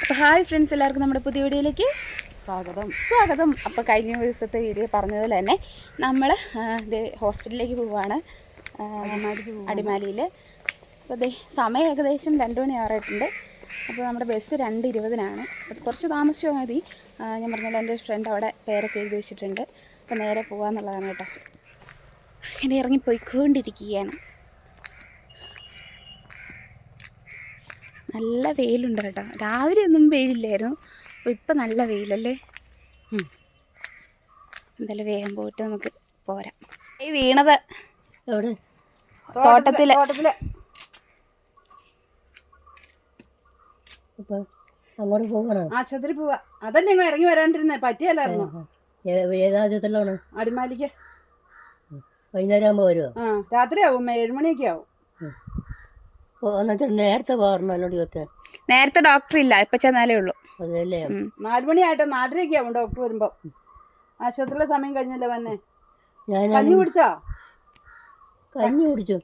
അപ്പോൾ hi friends, എല്ലാവർക്കും നമ്മുടെ പുതിയ വീഡിയോയിലേക്ക് സ്വാഗതം. അപ്പോൾ കഴിഞ്ഞ ദിവസത്തെ വീഡിയോ പറഞ്ഞതുപോലെ തന്നെ നമ്മൾ ഹോസ്പിറ്റലിലേക്ക് പോവുകയാണ്, അടിമാലിയിൽ. അപ്പോൾ സമയം ഏകദേശം 2 മണി ആറായിട്ടുണ്ട്. അപ്പോൾ നമ്മുടെ ബസ് 2:20-നാണ്. അത് കുറച്ച് താമസിച്ചാൽ മതി. ഞാൻ പറഞ്ഞാൽ എൻ്റെ ഫ്രണ്ട് അവിടെ പേരൊക്കെ എഴുതി വെച്ചിട്ടുണ്ട്. അപ്പോൾ നേരെ പോകാമെന്നുള്ളതാണ് കേട്ടോ. ഇനി ഇറങ്ങിപ്പോയിക്കൊണ്ടിരിക്കുകയാണ്. നല്ല വെയിലുണ്ട് കേട്ടോ. രാവിലെ ഒന്നും വെയിലില്ലായിരുന്നു, അപ്പോൾ ഇപ്പം നല്ല വെയിലല്ലേ. എന്തായാലും വേഗം പോയിട്ട് നമുക്ക് പോരാം. ഈ വീണത് എവിടെ? തോട്ടത്തിൽ. അങ്ങോട്ട് പോകണം, ആശുപത്രി പോവാ. അതല്ലേ നിങ്ങൾ ഇറങ്ങി വരാണ്ടിരുന്നേ, പറ്റിയല്ലായിരുന്നു. ഏതാശുപത്രിയിലാണ്? അടിമാലിക്ക്. വൈകുന്നേരം ആകുമ്പോൾ വരുമോ? രാത്രിയാവും, 7 മണിയൊക്കെ ആവും. എന്നിട്ട് നേരത്തെ പോകാറുണ്ടല്ലോ. നേരത്തെ ഡോക്ടർ ഇല്ല, ഇപ്പം ചെന്നാലേ ഉള്ളൂ. അതല്ലേ 4 മണിയായിട്ട് 4:30 ആവും ഡോക്ടർ വരുമ്പോൾ. ആശുപത്രിയിലെ സമയം കഴിഞ്ഞല്ലേ വന്നേ. ഞാൻ കഞ്ഞി കുടിച്ചോ? കഞ്ഞി കുടിച്ചു.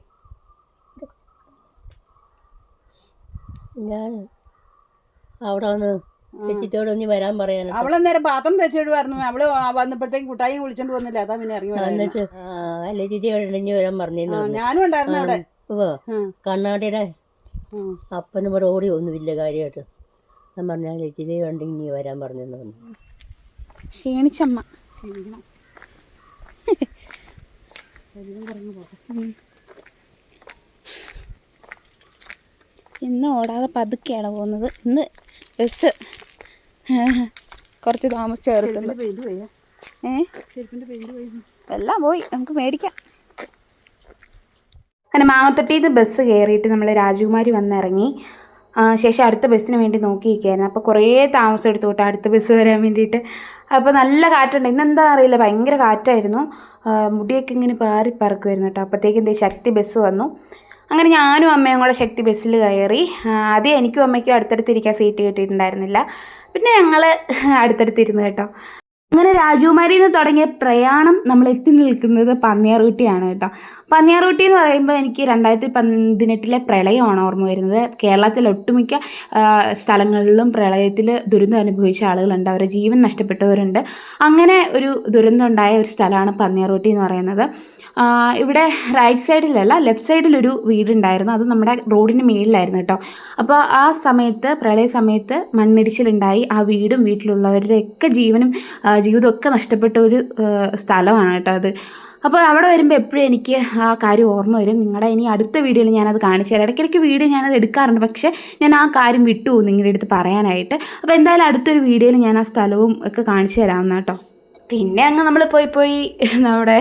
ഞാൻ അവിടെ വന്ന് ചേച്ചിത്തോടൊന്ന് വരാൻ പറയാൻ. അവളന്നേരം പാത്രം തെച്ചിടുമായിരുന്നു. അവള് വന്നപ്പോഴത്തേക്ക് കുട്ടായും വിളിച്ചോണ്ട് വന്നില്ല, അതാ പിന്നെ ഇറങ്ങി എന്നിട്ട് അല്ലേ ചേച്ചി ഇഞ്ഞ് വരാൻ പറഞ്ഞിരുന്നു. ഞാനും ഉണ്ടായിരുന്നു അവിടെ. കണ്ണാടിയുടെ അപ്പനും ഇവിടെ ഓടി ഒന്നുമില്ല കാര്യമായിട്ട്. ഞാൻ പറഞ്ഞാൽ ചേച്ചി കണ്ടെങ്കിൽ നീ വരാൻ പറഞ്ഞെന്ന് പറഞ്ഞു. ക്ഷീണിച്ചമ്മ. ഇന്ന് ഓടാതെ പതുക്കെയാണ് പോകുന്നത്. ഇന്ന് ബസ് കുറച്ച് താമസിച്ച് ചേർക്കുന്നു. എല്ലാം പോയി, നമുക്ക് മേടിക്കാം. അങ്ങനെ മാങ്ങത്തൊട്ടിയിൽ നിന്ന് ബസ് കയറിയിട്ട് നമ്മൾ രാജകുമാരി വന്നിറങ്ങി. ശേഷം അടുത്ത ബസ്സിന് വേണ്ടി നോക്കിയിരിക്കുകയായിരുന്നു. അപ്പോൾ കുറേ താമസം എടുത്തു കേട്ടോ അടുത്ത ബസ് വരാൻ വേണ്ടിയിട്ട്. അപ്പോൾ നല്ല കാറ്റുണ്ട്. ഇന്നെന്താണെന്ന് അറിയില്ല, ഭയങ്കര കാറ്റായിരുന്നു. മുടിയൊക്കെ ഇങ്ങനെ പാറി പറക്കുമായിരുന്നു കേട്ടോ. അപ്പോഴത്തേക്കും ശക്തി ബസ് വന്നു. അങ്ങനെ ഞാനും അമ്മയും കൂടെ ശക്തി ബസ്സിൽ കയറി. ആദ്യം എനിക്കും അമ്മയ്ക്കും അടുത്തടുത്തിരിക്കാൻ സീറ്റ് കിട്ടിയിട്ടുണ്ടായിരുന്നില്ല. പിന്നെ ഞങ്ങൾ അടുത്തടുത്തിരുന്നു കേട്ടോ. അങ്ങനെ രാജകുമാരിയിൽ നിന്ന് തുടങ്ങിയ പ്രയാണം നമ്മൾ എത്തി നിൽക്കുന്നത് പന്നിയാർകുട്ടിയാണ് കേട്ടോ. പന്നിയാർകുട്ടി എന്ന് പറയുമ്പോൾ എനിക്ക് 2018 പ്രളയമാണ് ഓർമ്മ വരുന്നത്. കേരളത്തിൽ ഒട്ടുമിക്ക സ്ഥലങ്ങളിലും പ്രളയത്തിൽ ദുരന്തം അനുഭവിച്ച ആളുകളുണ്ട്, അവരുടെ ജീവൻ നഷ്ടപ്പെട്ടവരുണ്ട്. അങ്ങനെ ഒരു ദുരന്തം ഉണ്ടായ ഒരു സ്ഥലമാണ് പന്നിയാർകുട്ടി എന്ന് പറയുന്നത്. ഇവിടെ റൈറ്റ് സൈഡിലല്ല, ലെഫ്റ്റ് സൈഡിലൊരു വീടുണ്ടായിരുന്നു. അത് നമ്മുടെ റോഡിന് മുകളിലായിരുന്നു കേട്ടോ. അപ്പോൾ ആ സമയത്ത്, പ്രളയ സമയത്ത് മണ്ണിടിച്ചിലുണ്ടായി. ആ വീടും വീട്ടിലുള്ളവരുടെയൊക്കെ ജീവിതമൊക്കെ നഷ്ടപ്പെട്ട ഒരു സ്ഥലമാണ് കേട്ടോ അത്. അപ്പോൾ അവിടെ വരുമ്പോൾ എപ്പോഴും എനിക്ക് ആ കാര്യം ഓർമ്മ വരും. നിങ്ങളുടെ ഇനി അടുത്ത വീഡിയോയിൽ ഞാനത് കാണിച്ചു തരാം. ഇടയ്ക്കിടയ്ക്ക് വീഡിയോ ഞാനത് എടുക്കാറുണ്ട്, പക്ഷേ ഞാൻ ആ കാര്യം വിട്ടു നിങ്ങളുടെ അടുത്ത് പറയാനായിട്ട്. അപ്പോൾ എന്തായാലും അടുത്തൊരു വീഡിയോയിൽ ഞാൻ ആ സ്ഥലവും ഒക്കെ കാണിച്ചു തരാമെന്ന് കേട്ടോ. പിന്നെ അങ്ങ് നമ്മൾ പോയി നമ്മുടെ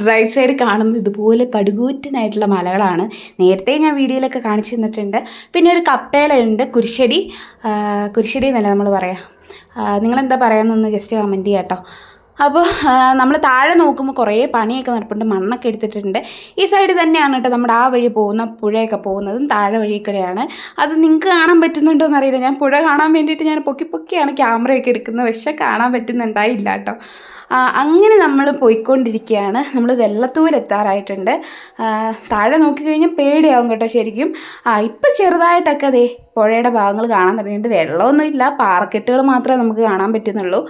റൈറ്റ് സൈഡ് കാണുന്നത് ഇതുപോലെ പടുകൂറ്റനായിട്ടുള്ള മലകളാണ്. നേരത്തെ ഞാൻ വീഡിയോയിലൊക്കെ കാണിച്ചു തന്നിട്ടുണ്ട്. പിന്നെ ഒരു കപ്പേലുണ്ട്, കുരിശടി എന്നല്ല നമ്മൾ പറയാം. നിങ്ങളെന്താ പറയാമെന്നൊന്ന് ജസ്റ്റ് കമൻറ്റ് ചെയ്യാം കേട്ടോ. അപ്പോൾ നമ്മൾ താഴെ നോക്കുമ്പോൾ കുറേ പണിയൊക്കെ നടപ്പുണ്ട്, മണ്ണൊക്കെ എടുത്തിട്ടുണ്ട്. ഈ സൈഡ് തന്നെയാണ് കേട്ടോ നമ്മുടെ ആ വഴി പോകുന്ന പുഴയൊക്കെ പോകുന്നതും താഴെ വഴിക്കൂടെയാണ്. അത് നിങ്ങൾക്ക് കാണാൻ പറ്റുന്നുണ്ടോ എന്നറിയില്ല. ഞാൻ പുഴ കാണാൻ വേണ്ടിയിട്ട് ഞാൻ പൊക്കിയാണ് ക്യാമറയൊക്കെ എടുക്കുന്നത്, പക്ഷേ കാണാൻ പറ്റുന്നുണ്ടായില്ല കേട്ടോ. അങ്ങനെ നമ്മൾ പോയിക്കൊണ്ടിരിക്കുകയാണ്. നമ്മൾ വെള്ളത്തൂരെത്താറായിട്ടുണ്ട്. താഴെ നോക്കിക്കഴിഞ്ഞാൽ പേടിയാവും കേട്ടോ ശരിക്കും. ഇപ്പം ചെറുതായിട്ടൊക്കെ അതേ പുഴയുടെ ഭാഗങ്ങൾ കാണാൻ തുടങ്ങിയിട്ട് വെള്ളമൊന്നുമില്ല, പാറക്കെട്ടുകൾ മാത്രമേ നമുക്ക് കാണാൻ പറ്റുന്നുള്ളൂ.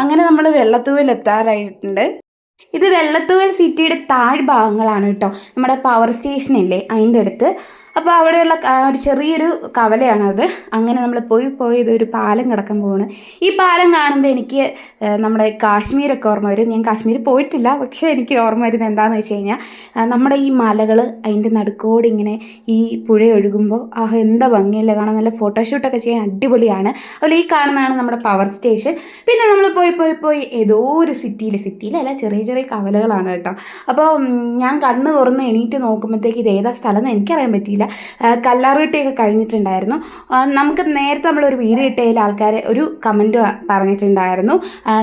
അങ്ങനെ നമ്മൾ വെള്ളത്തൂരിലെത്താറായിട്ടുണ്ട്. ഇത് വെള്ളത്തൂവൽ സിറ്റിയുടെ താഴ്ഭാഗങ്ങളാണ് കേട്ടോ. നമ്മുടെ പവർ സ്റ്റേഷനില്ലേ അതിൻ്റെ അടുത്ത്. അപ്പോൾ അവിടെയുള്ള ഒരു ചെറിയൊരു കവലയാണത്. അങ്ങനെ നമ്മൾ പോയി ഇതൊരു പാലം കിടക്കാൻ പോവാണ്. ഈ പാലം കാണുമ്പോൾ എനിക്ക് നമ്മുടെ കാശ്മീരൊക്കെ ഓർമ്മ വരും. ഞാൻ കാശ്മീർ പോയിട്ടില്ല, പക്ഷേ എനിക്ക് ഓർമ്മ വരുന്നത് എന്താണെന്ന് വെച്ച് കഴിഞ്ഞാൽ നമ്മുടെ ഈ മലകൾ അതിൻ്റെ നടുക്കോട് ഇങ്ങനെ ഈ പുഴ ഒഴുകുമ്പോൾ എന്താ ഭംഗിയല്ലേ കാണാൻ. നല്ല ഫോട്ടോഷൂട്ടൊക്കെ ചെയ്യാൻ അടിപൊളിയാണ്. അതുപോലെ ഈ കാണുന്നതാണ് നമ്മുടെ പവർ സ്റ്റേഷൻ. പിന്നെ നമ്മൾ പോയി ഏതോ ഒരു സിറ്റിയിലല്ല, ചെറിയ കവലകളാണ് കേട്ടോ. അപ്പോൾ ഞാൻ കണ്ണ് തുറന്ന് എണീറ്റ് നോക്കുമ്പോഴത്തേക്ക് ഇത് ഏതാ സ്ഥലം എന്ന് എനിക്കറിയാൻ പറ്റിയില്ല. കല്ലാർകുട്ടിയൊക്കെ കഴിഞ്ഞിട്ടുണ്ടായിരുന്നു. നമുക്ക് നേരത്തെ നമ്മളൊരു വീഡിയോ ഇട്ടതിൽ ആൾക്കാർ ഒരു കമൻറ്റ് പറഞ്ഞിട്ടുണ്ടായിരുന്നു,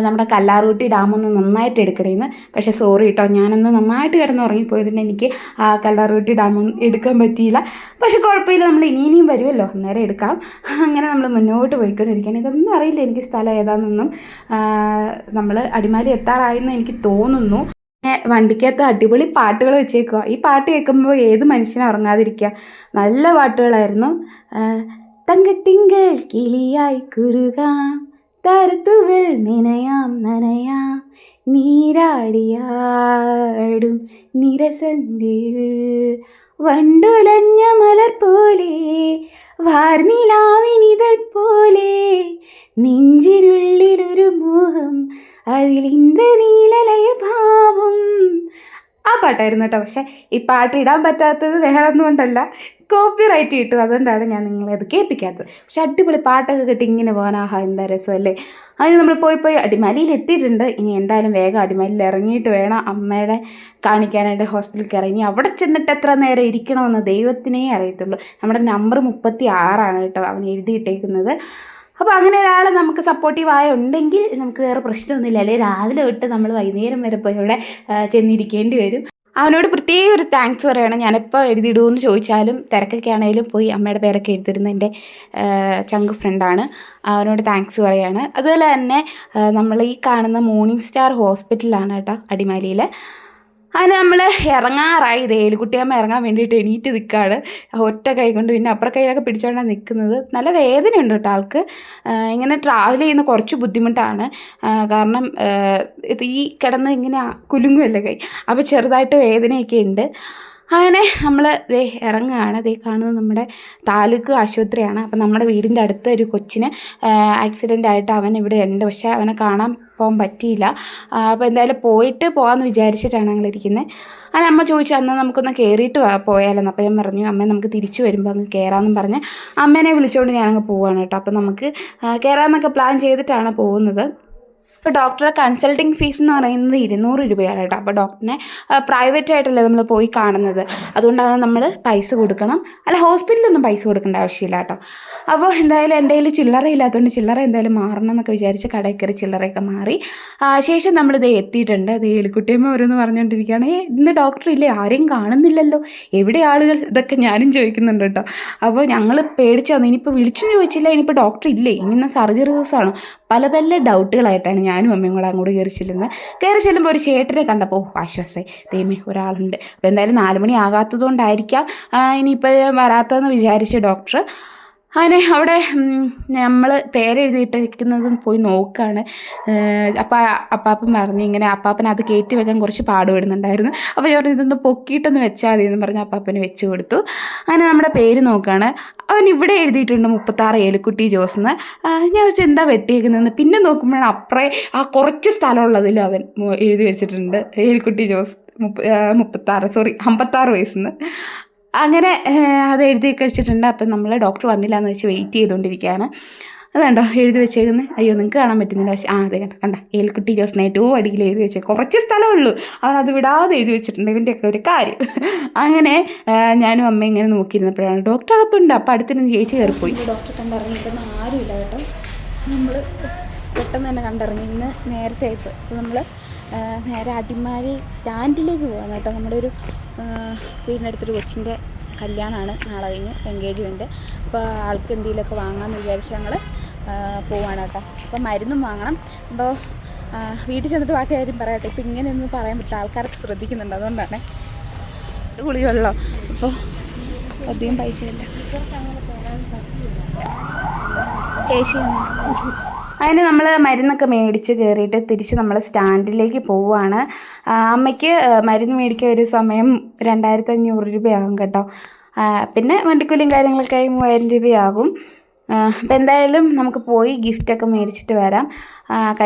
നമ്മുടെ കല്ലാർകുട്ടി ഡാം ഒന്ന് നന്നായിട്ട് എടുക്കണമെന്ന്. പക്ഷേ സോറി കേട്ടോ, ഞാനൊന്ന് നന്നായിട്ട് കിടന്ന് ഉറങ്ങിപ്പോയതിന് എനിക്ക് കല്ലാർകുട്ടി ഡാം ഒന്നും എടുക്കാൻ പറ്റിയില്ല. പക്ഷേ കുഴപ്പമില്ല, നമ്മൾ ഇനിയും വരുമല്ലോ, അന്നേരം എടുക്കാം. അങ്ങനെ നമ്മൾ മുന്നോട്ട് പോയിക്കൊണ്ടിരിക്കുകയാണ്. ഇതൊന്നും അറിയില്ല എനിക്ക് സ്ഥലം ഏതാണെന്നൊന്നും. നമ്മൾ അടിമാലി എത്താറായെന്ന് എനിക്ക് തോന്നുന്നു. വണ്ടിക്കകത്ത് അടിപൊളി പാട്ടുകൾ വെച്ചേക്കുക. ഈ പാട്ട് കേൾക്കുമ്പോൾ ഏത് മനുഷ്യനും ഉറങ്ങാതിരിക്കുക. നല്ല പാട്ടുകളായിരുന്നു. തങ്കത്തിങ്കൾ കിളിയായി കുറുകാം, താരത്തുവൽ നനയാം നനയാം, നീരാടിയാടും നിരസന്ധിൽ വണ്ടുലഞ്ഞ മലർ പോലെ, വാർനിലാവിനിതൾ പോലെ, നെഞ്ചിനുള്ളിലൊരു മോഹം, അതിൽ ഇന്ദ്രനീലലയ ഭാവം. ആ പാട്ടായിരുന്നു കേട്ടോ. പക്ഷേ ഈ പാട്ട് ഇടാൻ പറ്റാത്തത് വേറെ ഒന്നും കൊണ്ടല്ല, കോപ്പിറൈറ്റ് കിട്ടും, അതുകൊണ്ടാണ് ഞാൻ നിങ്ങളെ അത് കേൾപ്പിക്കാത്തത്. പക്ഷെ അടിപൊളി പാട്ടൊക്കെ കേട്ട് ഇങ്ങനെ പോകാൻ ആഹാ എന്താ രസമല്ലേ. അതിന് നമ്മൾ പോയി അടിമാലിയിൽ എത്തിയിട്ടുണ്ട്. ഇനി എന്തായാലും വേഗം അടിമാലിയിൽ ഇറങ്ങിയിട്ട് വേണം അമ്മയുടെ കാണിക്കാനായിട്ട് ഹോസ്പിറ്റലിൽ ഇറങ്ങി അവിടെ ചെന്നിട്ട് എത്ര നേരം ഇരിക്കണമെന്ന് ദൈവത്തിനേ അറിയത്തുള്ളൂ. നമ്മുടെ നമ്പർ 36 കേട്ടോ അവൻ എഴുതിയിട്ടേക്കുന്നത്. അപ്പോൾ അങ്ങനെ ഒരാൾ നമുക്ക് സപ്പോർട്ടീവായ ഉണ്ടെങ്കിൽ നമുക്ക് വേറെ പ്രശ്നമൊന്നുമില്ല. അല്ലെങ്കിൽ രാവിലെ തൊട്ട് നമ്മൾ വൈകുന്നേരം വരെ പോയി ഇവിടെ ചെന്നിരിക്കേണ്ടി വരും. അവനോട് പ്രത്യേക ഒരു താങ്ക്സ് പറയണം. ഞാനെപ്പോൾ എഴുതിയിടുമെന്ന് ചോദിച്ചാലും തിരക്കൊക്കെ ആണെങ്കിലും പോയി അമ്മയുടെ പേരൊക്കെ എഴുതിയിരുന്ന എൻ്റെ ചങ്ക് ഫ്രണ്ടാണ്. അവനോട് താങ്ക്സ് പറയാണ്. അതുപോലെ തന്നെ നമ്മൾ ഈ കാണുന്ന മോർണിംഗ് സ്റ്റാർ ഹോസ്പിറ്റലാണ് കേട്ടോ അടിമാലിയിൽ. അതിന് നമ്മൾ ഇറങ്ങാറായി. ഇത് ഏലിക്കുട്ടിയമ്മ ഇറങ്ങാൻ വേണ്ടിയിട്ട് എണീറ്റ് നിൽക്കുകയാണ് ഒറ്റ കൈ കൊണ്ട്. പിന്നെ അപ്പുറ കൈയിലൊക്കെ പിടിച്ചുകൊണ്ടാണ് നിൽക്കുന്നത്. നല്ല വേദനയുണ്ട് കേട്ടോ ആൾക്ക്. ഇങ്ങനെ ട്രാവൽ ചെയ്യുന്ന കുറച്ച് ബുദ്ധിമുട്ടാണ്. കാരണം ഇത് ഈ കിടന്ന് ഇങ്ങനെ കുലുങ്ങുമല്ലേ കൈ, അപ്പോൾ ചെറുതായിട്ട് വേദനയൊക്കെ ഉണ്ട്. അങ്ങനെ നമ്മൾ ദേ ഇറങ്ങുകയാണ്. ദേ കാണുന്നത് നമ്മുടെ താലൂക്ക് ആശുപത്രിയാണ്. അപ്പം നമ്മുടെ വീടിൻ്റെ അടുത്ത ഒരു കൊച്ചിന് ആക്സിഡൻ്റ് ആയിട്ട് അവൻ ഇവിടെ ഉണ്ട്. പക്ഷേ അവനെ കാണാൻ പോകാൻ പറ്റിയില്ല. അപ്പോൾ എന്തായാലും പോകാമെന്ന് വിചാരിച്ചിട്ടാണ് ഞങ്ങളിരിക്കുന്നത്. അത് അമ്മ ചോദിച്ചു എന്നാൽ നമുക്കൊന്ന് കയറിയിട്ട് പോയാലെന്ന്. അപ്പോൾ ഞാൻ പറഞ്ഞു അമ്മ നമുക്ക് തിരിച്ചു വരുമ്പോൾ അങ്ങ് കയറാമെന്നും പറഞ്ഞ് അമ്മേനെ വിളിച്ചുകൊണ്ട് ഞാനങ്ങ് പോവുകയാണ് കേട്ടോ. അപ്പോൾ നമുക്ക് കയറാമെന്നൊക്കെ പ്ലാൻ ചെയ്തിട്ടാണ് പോകുന്നത്. ഇപ്പോൾ ഡോക്ടറെ കൺസൾട്ടിങ് ഫീസ് എന്ന് പറയുന്നത് 200 രൂപയാണ് കേട്ടോ. അപ്പോൾ ഡോക്ടറിനെ പ്രൈവറ്റ് ആയിട്ടല്ലേ നമ്മൾ പോയി കാണുന്നത്, അതുകൊണ്ടാണ് നമ്മൾ പൈസ കൊടുക്കണം. അല്ല ഹോസ്പിറ്റലിലൊന്നും പൈസ കൊടുക്കേണ്ട ആവശ്യമില്ല കേട്ടോ. അപ്പോൾ എന്തായാലും എൻ്റെ കയ്യിൽ ചില്ലറ ഇല്ലാത്തതുകൊണ്ട് ചില്ലറ എന്തായാലും മാറണം എന്നൊക്കെ വിചാരിച്ച് കടയിൽ കയറി ചില്ലറയൊക്കെ മാറി. ശേഷം നമ്മളിത് എത്തിയിട്ടുണ്ട്. അത് ഏലിക്കുട്ടിയമ്മ ഓരോന്ന് പറഞ്ഞുകൊണ്ടിരിക്കുകയാണ്. ഇന്ന് ഡോക്ടർ ഇല്ലേ, ആരെയും കാണുന്നില്ലല്ലോ, എവിടെ ആളുകൾ, ഇതൊക്കെ ഞാനും ചോദിക്കുന്നുണ്ട് കേട്ടോ. അപ്പോൾ ഞങ്ങൾ പേടിച്ചു വന്നു. ഇനിയിപ്പോൾ വിളിച്ചും ചോദിച്ചില്ല, ഇനിയിപ്പോൾ ഡോക്ടർ ഇല്ലേ, ഇങ്ങനെ സർജറി ദിവസമാണോ, പല ഡൗട്ടുകളായിട്ടാണ് ഞാനും അമ്മയും കൂടെ അങ്ങോട്ട് കയറി ചെല്ലുമ്പോൾ ഒരു ചേട്ടനെ കണ്ടപ്പോൾ ആശ്വാസമായി, ദൈവമേ ഒരാളുണ്ട്. അപ്പോൾ എന്തായാലും 4 മണി ആകാത്തതുകൊണ്ടായിരിക്കാം ഇനിയിപ്പോൾ വരാത്തതെന്ന് വിചാരിച്ച ഡോക്ടർ. അങ്ങനെ അവിടെ നമ്മൾ പേരെഴുതിയിട്ടിരിക്കുന്നതും പോയി നോക്കുകയാണ്. അപ്പാപ്പൻ പറഞ്ഞു ഇങ്ങനെ അപ്പാപ്പൻ അത് കയറ്റി വെക്കാൻ കുറച്ച് പാടുപെടുന്നുണ്ടായിരുന്നു. അപ്പോൾ ഞാൻ പറഞ്ഞു ഇതൊന്ന് പൊക്കിയിട്ടൊന്ന് വെച്ചാൽ മതി എന്ന് പറഞ്ഞ് അപ്പാപ്പന് വെച്ച് കൊടുത്തു. അങ്ങനെ നമ്മുടെ പേര് നോക്കുകയാണ്. അവൻ ഇവിടെ എഴുതിയിട്ടുണ്ട് 36 ഏലിക്കുട്ടി ജോസ് എന്ന്. ഞാൻ വെച്ചാൽ എന്താ വെട്ടിയേക്കുന്നതെന്ന് പിന്നെ നോക്കുമ്പോഴാണ് അപ്പുറേ ആ കുറച്ച് സ്ഥലമുള്ളതിലും അവൻ എഴുതി വെച്ചിട്ടുണ്ട് ഏലിക്കുട്ടി ജോസ് 56 വയസ്സെന്ന്. അങ്ങനെ അത് എഴുതിയൊക്കെ വെച്ചിട്ടുണ്ട്. അപ്പം നമ്മൾ ഡോക്ടർ വന്നില്ല എന്ന് വെച്ച് വെയിറ്റ് ചെയ്തുകൊണ്ടിരിക്കുകയാണ്. അതുണ്ടോ എഴുതി വെച്ചേക്കുന്നത്, അയ്യോ നിങ്ങൾക്ക് കാണാൻ പറ്റുന്നില്ല, പക്ഷേ അതെ കണ്ട ഏലിക്കുട്ടി ജോസിന് ഏറ്റവും അടിയിൽ എഴുതി വെച്ചേ, കുറച്ച് സ്ഥലമുള്ളൂ, അവനത് വിടാതെ എഴുതി വെച്ചിട്ടുണ്ട്, ഇവൻ്റെയൊക്കെ ഒരു കാര്യം. അങ്ങനെ ഞാനും അമ്മ ഇങ്ങനെ നോക്കിയിരുന്നപ്പോഴാണ് ഡോക്ടർ അകത്തുണ്ട്. അപ്പോൾ അടുത്തിരുന്ന് ചേച്ചി കയറിപ്പോയി. ഡോക്ടറെ കണ്ടിറങ്ങിയിട്ടൊന്നും ആരുമില്ല കേട്ടോ. നമ്മൾ പെട്ടെന്ന് തന്നെ കണ്ടിറങ്ങി. ഇന്ന് നേരത്തെ ആയിപ്പോൾ. അപ്പോൾ നമ്മൾ നേരെ അടിമാലി സ്റ്റാൻഡിലേക്ക് പോകണം കേട്ടോ. നമ്മുടെ ഒരു വീടിനടുത്തൊരു കൊച്ചിൻ്റെ കല്യാണമാണ് നാളെ കഴിഞ്ഞ്, എൻഗേജ്മെൻറ്റ്. അപ്പോൾ ആൾക്ക് എന്തെങ്കിലുമൊക്കെ വാങ്ങാമെന്ന് വിചാരിച്ച് ഞങ്ങൾ പോവാണ് കേട്ടോ. അപ്പോൾ മരുന്നും വാങ്ങണം. അപ്പോൾ വീട്ടിൽ ചെന്നിട്ട് ബാക്കി കാര്യം പറയട്ടെ. ഇപ്പോൾ ഇങ്ങനെയൊന്നും പറയാൻ പറ്റില്ല, ആൾക്കാരൊക്കെ ശ്രദ്ധിക്കുന്നുണ്ട്, അതുകൊണ്ടാണ്. ഗുളികയുള്ളോ അപ്പോൾ അധികം പൈസയില്ല ചേച്ചി. അതിന് നമ്മൾ മരുന്നൊക്കെ മേടിച്ച് കയറിയിട്ട് തിരിച്ച് നമ്മൾ സ്റ്റാൻഡിലേക്ക് പോവുകയാണ്. അമ്മയ്ക്ക് മരുന്ന് മേടിക്കാൻ ഒരു സമയം 2500 രൂപയാകും കേട്ടോ. പിന്നെ വണ്ടിക്കൂലിയും കാര്യങ്ങളൊക്കെ ആയി 3000 രൂപയാകും. അപ്പോൾ എന്തായാലും നമുക്ക് പോയി ഗിഫ്റ്റൊക്കെ മേടിച്ചിട്ട് വരാം.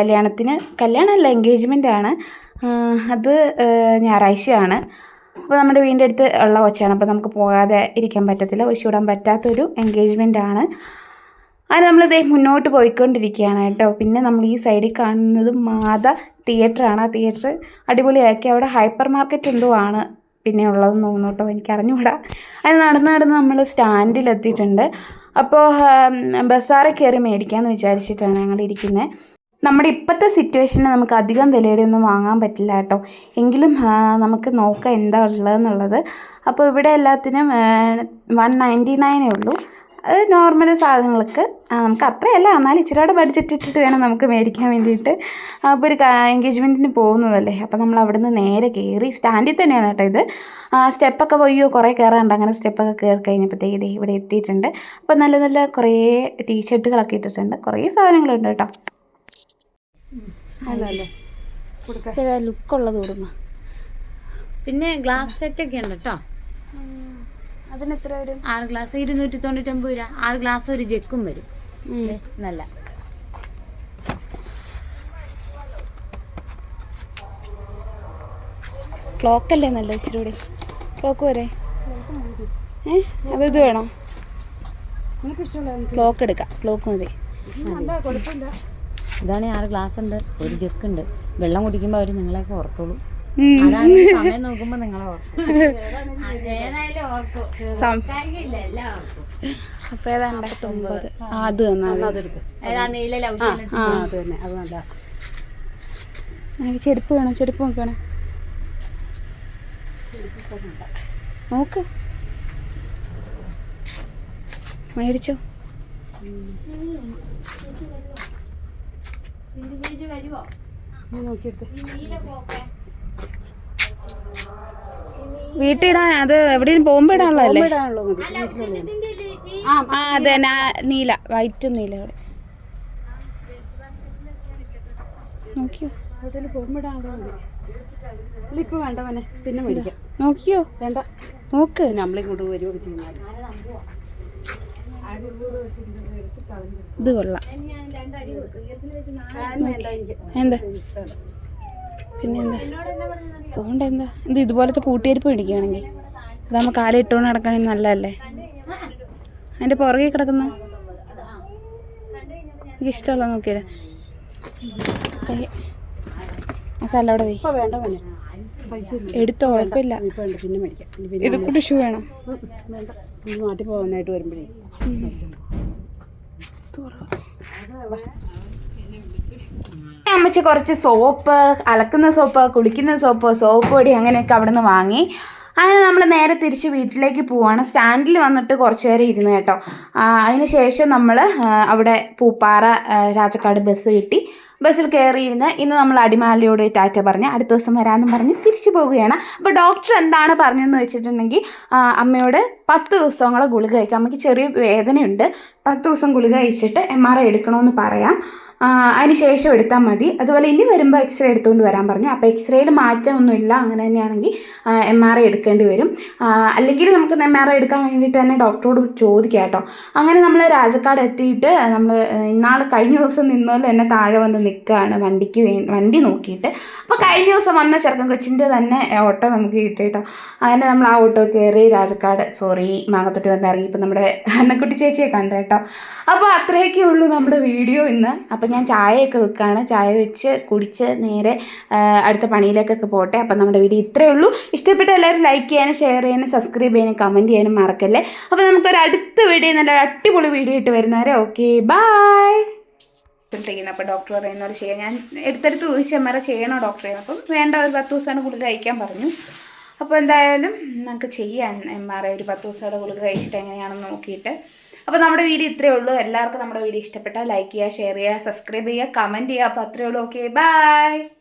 കല്യാണമല്ല എൻഗേജ്മെൻ്റ് ആണ്. അത് ഞായറാഴ്ചയാണ്. അപ്പോൾ നമ്മുടെ വീടിൻ്റെ അടുത്ത് ഉള്ള കൊച്ചാണ്. അപ്പോൾ നമുക്ക് പോകാതെ ഇരിക്കാൻ പറ്റത്തില്ല, ഒഴിച്ചുവിടാൻ പറ്റാത്തൊരു എൻഗേജ്മെൻ്റ് ആണ്. അത് നമ്മളിതേ മുന്നോട്ട് പോയിക്കൊണ്ടിരിക്കുകയാണ് കേട്ടോ. പിന്നെ നമ്മൾ ഈ സൈഡിൽ കാണുന്നത് മാത തിയേറ്ററാണ്. ആ തിയേറ്റർ അടിപൊളിയാക്കി. അവിടെ ഹൈപ്പർ മാർക്കറ്റ് എന്തോ ആണ് പിന്നെ ഉള്ളതെന്ന് തോന്നുന്നു കേട്ടോ, എനിക്കറിഞ്ഞുകൂടാ. അത് നടന്ന് നമ്മൾ സ്റ്റാൻഡിലെത്തിയിട്ടുണ്ട്. അപ്പോൾ ബസ്സാറെ കയറി മേടിക്കാമെന്ന് വിചാരിച്ചിട്ടാണ് ഞങ്ങളിരിക്കുന്നത്. നമ്മുടെ ഇപ്പോഴത്തെ സിറ്റുവേഷനിൽ നമുക്ക് അധികം വിലയുടെ ഒന്നും വാങ്ങാൻ പറ്റില്ല കേട്ടോ. എങ്കിലും നമുക്ക് നോക്കാം എന്താ ഉള്ളതെന്നുള്ളത്. അപ്പോൾ ഇവിടെ എല്ലാത്തിനും 199 ഉള്ളൂ. നോർമൽ സാധനങ്ങൾക്ക് നമുക്ക് അത്രയല്ല, എന്നാലും ഇച്ചിരിയോടെ ബഡ്ജറ്റ് ഇട്ടിട്ട് വേണം നമുക്ക് മേടിക്കാൻ വേണ്ടിയിട്ട്. അപ്പോൾ ഒരു എൻഗേജ്മെൻറ്റിന് പോകുന്നതല്ലേ, അപ്പോൾ നമ്മൾ അവിടെ നിന്ന് നേരെ കയറി സ്റ്റാൻഡിൽ തന്നെയാണ് കേട്ടോ ഇത്. സ്റ്റെപ്പൊക്കെ പോയോ കുറേ കയറാറുണ്ട്. അങ്ങനെ സ്റ്റെപ്പൊക്കെ കയറി കഴിഞ്ഞപ്പോഴത്തേക്ക് ഇത് ഇവിടെ എത്തിയിട്ടുണ്ട്. അപ്പോൾ നല്ല നല്ല കുറേ ടീഷർട്ടുകളൊക്കെ ഇട്ടിട്ടുണ്ട്, കുറേ സാധനങ്ങളുണ്ട് കേട്ടോ. അല്ലല്ലേ ലുക്കുള്ളത് കൊടുക്കുക. പിന്നെ ഗ്ലാസ് സെറ്റൊക്കെ ഉണ്ട് കേട്ടോ. അതിന് എത്ര വരും? 6 ഗ്ലാസ് 299 രൂപ. 6 ഗ്ലാസ് ഒരു ജെക്കും വരും. നല്ല ക്ലോക്കല്ലേ നല്ല ഇച്ചിരി കൂടി. ക്ലോക്ക് വരെ ഇത് വേണോ? നിനക്ക് ഇഷ്ടമുള്ള ക്ലോക്ക് എടുക്കാം, ക്ലോക്ക് മതി. കുഴപ്പമില്ല. ഇതാണ് 6 ഗ്ലാസ് ഉണ്ട്, ഒരു ജെക്ക് ഉണ്ട്. വെള്ളം കുടിക്കുമ്പോൾ അവർ നിങ്ങളെയൊക്കെ ഓർത്തോളൂ. അതാണ് സമയം നോക്കുമ്പോൾ നിങ്ങളെ ഓർക്കും. ഏതായാലും ഓർക്കും. അപ്പോൾ ഏതാണ്ട് 9. അത് തന്നാൽ എനിക്ക് ചെരുപ്പ് വേണം. ചെരുപ്പ് നോക്കണം, നോക്ക് മേടിച്ചോ. വീട്ടിടാൻ, അത് എവിടെയും പോകുമ്പോ ഇടാനുള്ളതല്ലേ? അത് തന്നെ നീല, വൈറ്റും നീല. അവിടെ നോക്കിയോ? ഇപ്പൊ വേണ്ട മോനെ, പിന്നെ മേടിക്കാം. നോക്കിയോ? വേണ്ട, നോക്ക്. നമ്മളിങ്ങോട്ട് വരുവൊക്കെ ചെയ്യുന്ന ഇത് കൊള്ളാം. എന്താ പിന്നെ എന്താ അതുകൊണ്ട് എന്താ ഇത് ഇതുപോലത്തെ പൂട്ടിയിരിപ്പ് പിടിക്കുകയാണെങ്കിൽ ഇതാകുമ്പോൾ കാലം ഇട്ടുകൊണ്ട് നടക്കാൻ നല്ലതല്ലേ. അതിൻ്റെ പുറകെ കിടക്കുന്ന എനിക്ക് ഇഷ്ടമുള്ള നോക്കിയിട. ആ സ്ഥലം അവിടെ പോയി വേണ്ട മോനെ, പൈസ എടുത്തോ, കുഴപ്പമില്ല. പിന്നെ മേടിക്കാം. ഇത് കൂടെ ഷൂ വേണം. വേണ്ട, നാട്ടിൽ പോകാനായിട്ട് വരുമ്പോഴേ. അമ്മച്ചി കുറച്ച് സോപ്പ്, അലക്കുന്ന സോപ്പ്, കുളിക്കുന്ന സോപ്പ്, സോപ്പ് പൊടി അങ്ങനെയൊക്കെ അവിടെ നിന്ന് വാങ്ങി. അങ്ങനെ നമ്മൾ നേരെ തിരിച്ച് വീട്ടിലേക്ക് പോവാണ്. സ്റ്റാൻഡിൽ വന്നിട്ട് കുറച്ച് നേരം ഇരുന്ന് കേട്ടോ. അതിന് ശേഷം നമ്മൾ അവിടെ പൂപ്പാറ രാജക്കാട് ബസ് കിട്ടി. ബസ്സിൽ കയറിയിരുന്ന് ഇന്ന് നമ്മൾ അടിമാലിയോട് ടാറ്റ പറഞ്ഞ് അടുത്ത ദിവസം വരാമെന്നും പറഞ്ഞ് തിരിച്ചു പോവുകയാണ്. അപ്പോൾ ഡോക്ടർ എന്താണ് പറഞ്ഞതെന്ന് വെച്ചിട്ടുണ്ടെങ്കിൽ അമ്മയോട് 10 ദിവസം കൂടെ ഗുളിക കഴിക്കാം. അമ്മയ്ക്ക് ചെറിയ വേദനയുണ്ട്, 10 ദിവസം ഗുളിക കഴിച്ചിട്ട് MRI എടുക്കണമെന്ന് പറയാം. അതിന് ശേഷം എടുത്താൽ മതി. അതുപോലെ ഇനി വരുമ്പോൾ എക്സ്റേ എടുത്തുകൊണ്ട് വരാൻ പറഞ്ഞു. അപ്പോൾ എക്സ്റേയിൽ മാറ്റമൊന്നുമില്ല, അങ്ങനെ തന്നെയാണെങ്കിൽ MRI എടുക്കേണ്ടി വരും. അല്ലെങ്കിൽ നമുക്ക് MRI എടുക്കാൻ വേണ്ടിയിട്ട് തന്നെ ഡോക്ടറോട് ചോദിക്കാം കേട്ടോ. അങ്ങനെ നമ്മൾ രാജക്കാട് എത്തിയിട്ട് നമ്മൾ ഇന്നാൾ കഴിഞ്ഞ ദിവസം നിന്നോലെ എന്നെ താഴെ വന്ന് നിൽക്കുകയാണ് വണ്ടി നോക്കിയിട്ട്. അപ്പോൾ കഴിഞ്ഞ ദിവസം വന്ന ചെറുക്കൻ കൊച്ചിൻ്റെ തന്നെ ഓട്ടോ നമുക്ക് കിട്ടി കേട്ടോ. അങ്ങനെ നമ്മൾ ആ ഓട്ടോ കയറി മാങ്ങത്തൊട്ടി വന്ന് ഇറങ്ങി. ഇപ്പം നമ്മുടെ അന്നക്കുട്ടി ചേച്ചിയെ കണ്ടു കേട്ടോ. അപ്പോൾ അത്രയൊക്കെ ഉള്ളൂ നമ്മുടെ വീഡിയോ ഇന്ന്. അപ്പോൾ ഞാൻ ചായയൊക്കെ വെക്കുകയാണ്. ചായ വെച്ച് കുടിച്ച് നേരെ അടുത്ത പണിയിലേക്കൊക്കെ പോട്ടെ. അപ്പം നമ്മുടെ വീഡിയോ ഇത്രയേ ഉള്ളൂ. ഇഷ്ടപ്പെട്ട എല്ലാവരും ലൈക്ക് ചെയ്യാനും ഷെയർ ചെയ്യാനും സബ്സ്ക്രൈബ് ചെയ്യാനും കമൻറ്റ് ചെയ്യാനും മറക്കല്ലേ. അപ്പോൾ നമുക്കൊരു അടുത്ത വീഡിയോ, നല്ല അടിപൊളി വീഡിയോ ഇട്ട് വരുന്നവരെ ഓക്കെ ബൈ. ചെയ്യുന്നത് അപ്പോൾ ഡോക്ടർ പറയുന്നവർ ചെയ്യാം. ഞാൻ എടുത്തെടുത്ത് ചോദിച്ചമ്മരെ ചെയ്യണോ ഡോക്ടറെ? അപ്പം വേണ്ട, ഒരു 10 ദിവസമാണ് ഗുളിക കഴിക്കാൻ പറഞ്ഞു. അപ്പോൾ എന്തായാലും നമുക്ക് ചെയ്യാൻ MRI ഒരു 10 ദിവസത്തെ ഗുളിക കഴിച്ചിട്ട് എങ്ങനെയാണെന്ന് നോക്കിയിട്ട്. അപ്പോൾ നമ്മുടെ വീഡിയോ ഇത്രയേ ഉള്ളൂ. എല്ലാവർക്കും നമ്മുടെ വീഡിയോ ഇഷ്ടപ്പെട്ടാൽ ലൈക്ക് ചെയ്യുക, ഷെയർ ചെയ്യുക, സബ്സ്ക്രൈബ് ചെയ്യുക, കമൻറ്റ് ചെയ്യുക. അപ്പോൾ അത്രയേ ഉള്ളൂ. Okay bye.